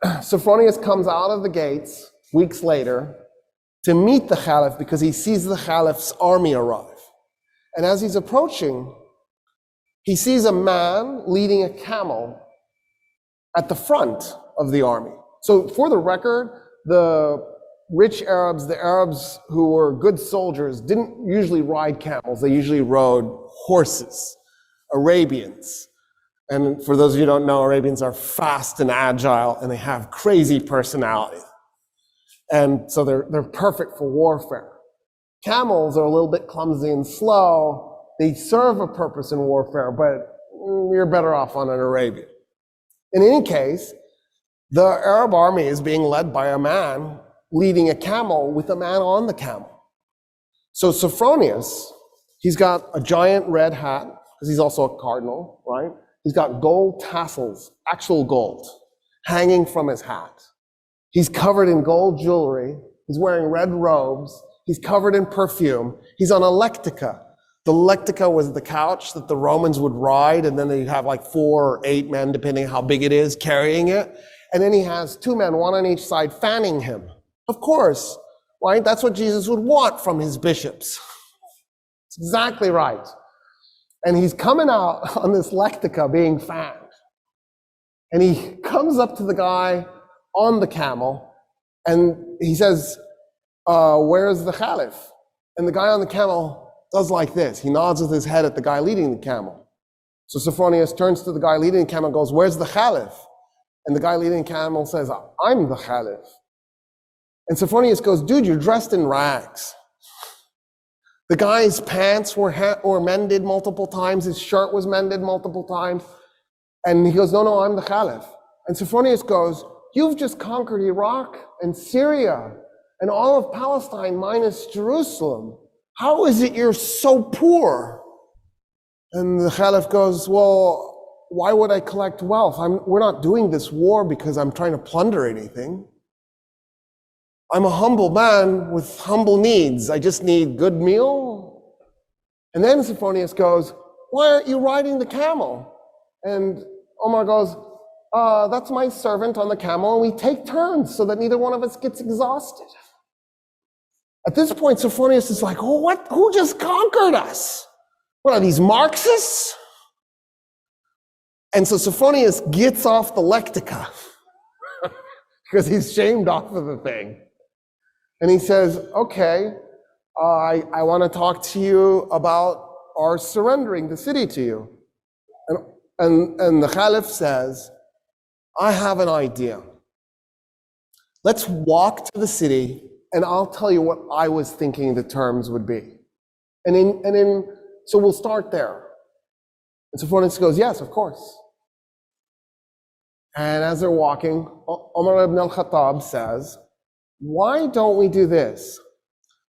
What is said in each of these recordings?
Sophronius comes out of the gates weeks later to meet the Caliph because he sees the Caliph's army arrive. And as he's approaching, he sees a man leading a camel at the front of the army. So for the record, the rich Arabs, the Arabs who were good soldiers, didn't usually ride camels. They usually rode horses, Arabians. And for those of you who don't know, Arabians are fast and agile, and they have crazy personality. And so they're perfect for warfare. Camels are a little bit clumsy and slow. They serve a purpose in warfare, but you're better off on an Arabian. In any case, the Arab army is being led by a man leading a camel with a man on the camel. So Sophronius, he's got a giant red hat, because he's also a cardinal, right? He's got gold tassels, actual gold, hanging from his hat. He's covered in gold jewelry. He's wearing red robes. He's covered in perfume. He's on a lectica. The lectica was the couch that the Romans would ride, and then they have like 4 or 8 men, depending on how big it is, carrying it. And then he has 2 men, one on each side, fanning him. Of course, right? That's what Jesus would want from his bishops. It's exactly right. And he's coming out on this lectica being fanned. And he comes up to the guy on the camel, and he says, where's the Caliph? And the guy on the camel does like this. He nods with his head at the guy leading the camel. So Sophronius turns to the guy leading the camel and goes, where's the Caliph? And the guy leading the camel says, I'm the Caliph. And Sophronius goes, dude, you're dressed in rags. The guy's pants were mended multiple times. His shirt was mended multiple times. And he goes, no, I'm the Caliph. And Sophronius goes, you've just conquered Iraq and Syria and all of Palestine minus Jerusalem. How is it you're so poor? And the Caliph goes, well, why would I collect wealth? We're not doing this war because I'm trying to plunder anything. I'm a humble man with humble needs. I just need good meal. And then Sophronius goes, why aren't you riding the camel? And Omar goes, that's my servant on the camel, and we take turns so that neither one of us gets exhausted. At this point, Sophronius is like, oh, what? Who just conquered us? What are these, Marxists? And so Sophronius gets off the lectica because he's shamed off of the thing. And he says, okay, I want to talk to you about our surrendering the city to you. And the Caliph says, I have an idea. Let's walk to the city, and I'll tell you what I was thinking the terms would be. So we'll start there. And Sophronius goes, yes, of course. And as they're walking, Umar ibn al-Khattab says, why don't we do this?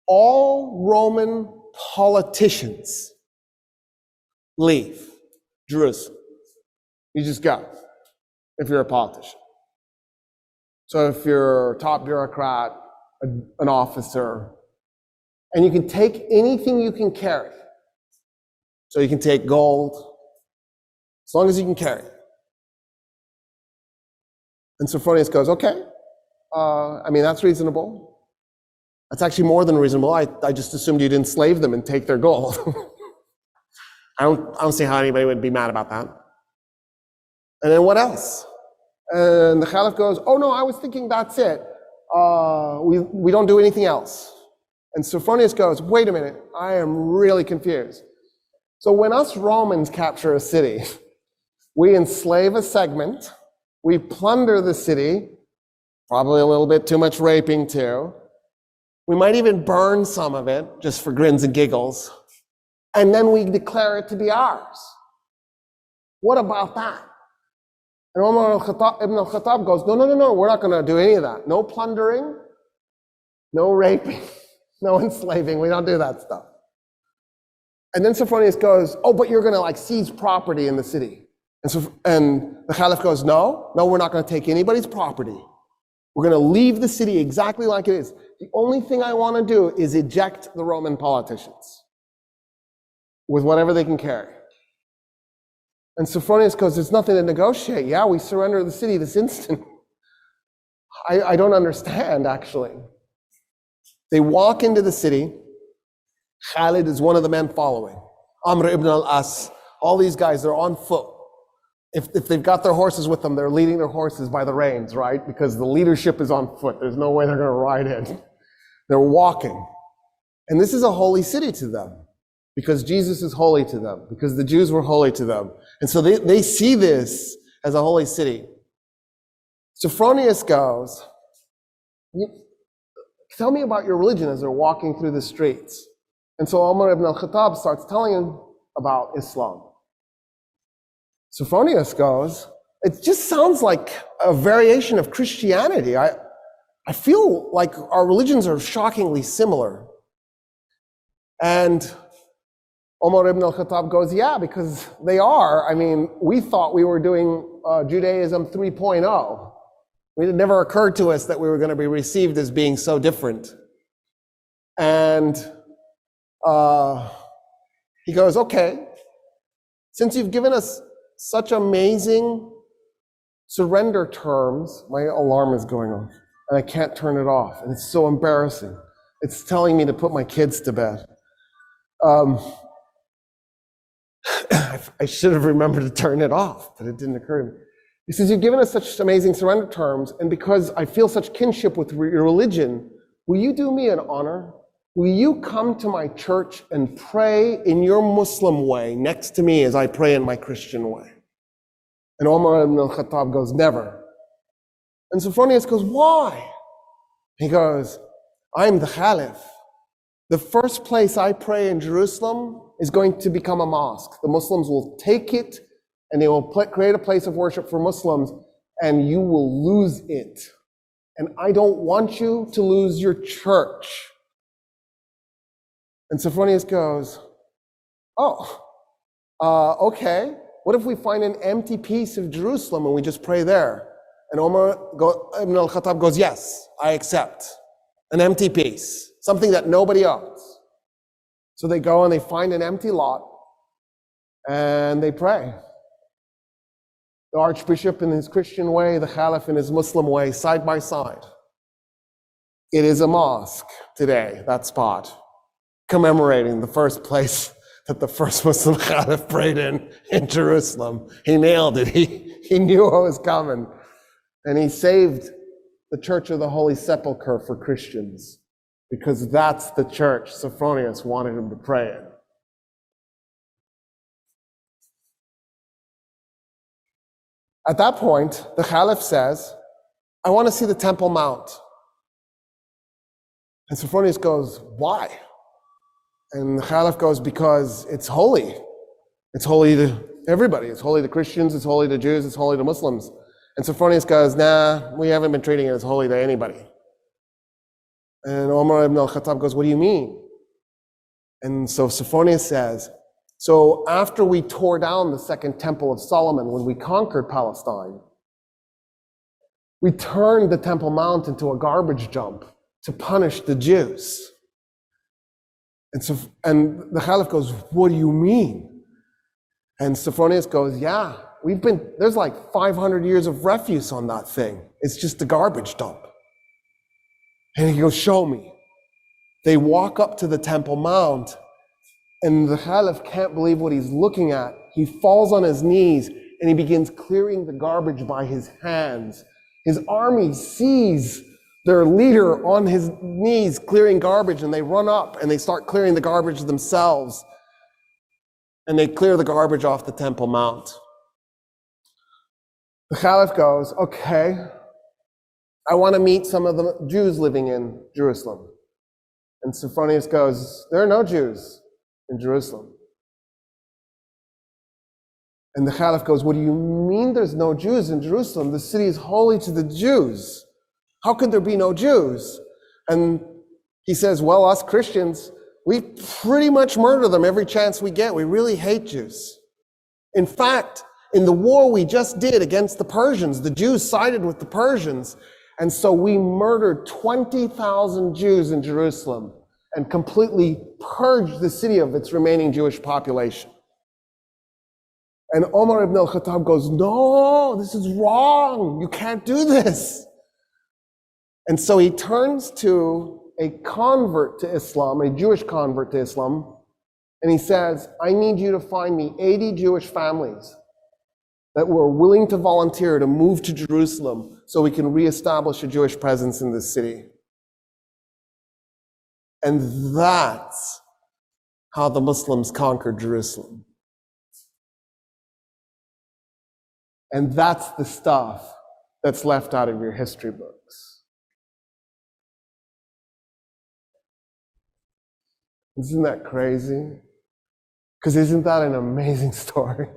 All Roman politicians leave Jerusalem. You just go, if you're a politician. So if you're a top bureaucrat, an officer, and you can take anything you can carry. So you can take gold, as long as you can carry it. And Sophronius goes, okay. That's reasonable. That's actually more than reasonable. I just assumed you'd enslave them and take their gold. I don't see how anybody would be mad about that. And then what else? And the Caliph goes, oh no, I was thinking that's it. We don't do anything else. And Sophronius goes, wait a minute, I am really confused. So when us Romans capture a city, we enslave a segment, we plunder the city, probably a little bit too much raping too. We might even burn some of it, just for grins and giggles. And then we declare it to be ours. What about that? And Umar ibn al-Khattab goes, no, we're not going to do any of that. No plundering, no raping, no enslaving. We don't do that stuff. And then Sophronius goes, oh, but you're going to seize property in the city. And the Caliph goes, no, we're not going to take anybody's property. We're going to leave the city exactly like it is. The only thing I want to do is eject the Roman politicians with whatever they can carry. And Sophronius goes, there's nothing to negotiate. Yeah, we surrender the city this instant. I don't understand, actually. They walk into the city. Khalid is one of the men following. Amr ibn al-As, all these guys, they're on foot. If they've got their horses with them, they're leading their horses by the reins, right? Because the leadership is on foot. There's no way they're going to ride in. They're walking. And this is a holy city to them, because Jesus is holy to them, because the Jews were holy to them. And so they see this as a holy city. Sophronius goes, tell me about your religion, as they're walking through the streets. And so Umar ibn al-Khattab starts telling him about Islam. Sophronius goes, it just sounds like a variation of Christianity. I feel like our religions are shockingly similar. And Umar ibn al-Khattab goes, yeah, because they are. I mean, we thought we were doing Judaism 3.0. It never occurred to us that we were going to be received as being so different. And he goes, okay, since you've given us such amazing surrender terms, my alarm is going off, and I can't turn it off, and it's so embarrassing. It's telling me to put my kids to bed. I should have remembered to turn it off, but it didn't occur to me. He says, you've given us such amazing surrender terms, and because I feel such kinship with your religion, will you do me an honor? Will you come to my church and pray in your Muslim way next to me as I pray in my Christian way? And Umar ibn al-Khattab goes, never. And Sophronius goes, why? He goes, I'm the Caliph. The first place I pray in Jerusalem is going to become a mosque. The Muslims will take it and they will create a place of worship for Muslims, and you will lose it. And I don't want you to lose your church. And Sophronius goes, okay. What if we find an empty piece of Jerusalem and we just pray there? And Umar ibn al-Khattab goes, yes, I accept. An empty piece, something that nobody owns. So they go and they find an empty lot and they pray. The Archbishop in his Christian way, the Caliph in his Muslim way, side by side. It is a mosque today, that spot, commemorating the first place that the first Muslim Caliph prayed in Jerusalem. He nailed it. He knew what was coming. And he saved the Church of the Holy Sepulchre for Christians, because that's the church Sophronius wanted him to pray in. At that point, the Caliph says, I want to see the Temple Mount. And Sophronius goes, why? And the Caliph goes, because it's holy. It's holy to everybody. It's holy to Christians, it's holy to Jews, it's holy to Muslims. And Sophronius goes, nah, we haven't been treating it as holy to anybody. And Umar ibn al-Khattab goes, what do you mean? And so Sophronius says, so after we tore down the second temple of Solomon, when we conquered Palestine, we turned the Temple Mount into a garbage dump to punish the Jews. And the Caliph goes, what do you mean? And Sophronius goes, yeah, there's like 500 years of refuse on that thing. It's just a garbage dump. And he goes, show me. They walk up to the Temple Mount, and the Caliph can't believe what he's looking at. He falls on his knees and he begins clearing the garbage by his hands. His army sees their leader on his knees clearing garbage, and they run up and they start clearing the garbage themselves. And they clear the garbage off the Temple Mount. The Caliph goes, okay, I want to meet some of the Jews living in Jerusalem. And Sophronius goes, there are no Jews in Jerusalem. And the Caliph goes, what do you mean there's no Jews in Jerusalem? The city is holy to the Jews. How could there be no Jews? And he says, well, us Christians, we pretty much murder them every chance we get. We really hate Jews. In fact, in the war we just did against the Persians, the Jews sided with the Persians. And so we murdered 20,000 Jews in Jerusalem and completely purged the city of its remaining Jewish population. And Umar ibn al-Khattab goes, no, this is wrong. You can't do this. And so he turns to a convert to Islam, a Jewish convert to Islam, and he says, I need you to find me 80 Jewish families that were willing to volunteer to move to Jerusalem so we can reestablish a Jewish presence in this city. And that's how the Muslims conquered Jerusalem. And that's the stuff that's left out of your history books. Isn't that crazy? Because isn't that an amazing story?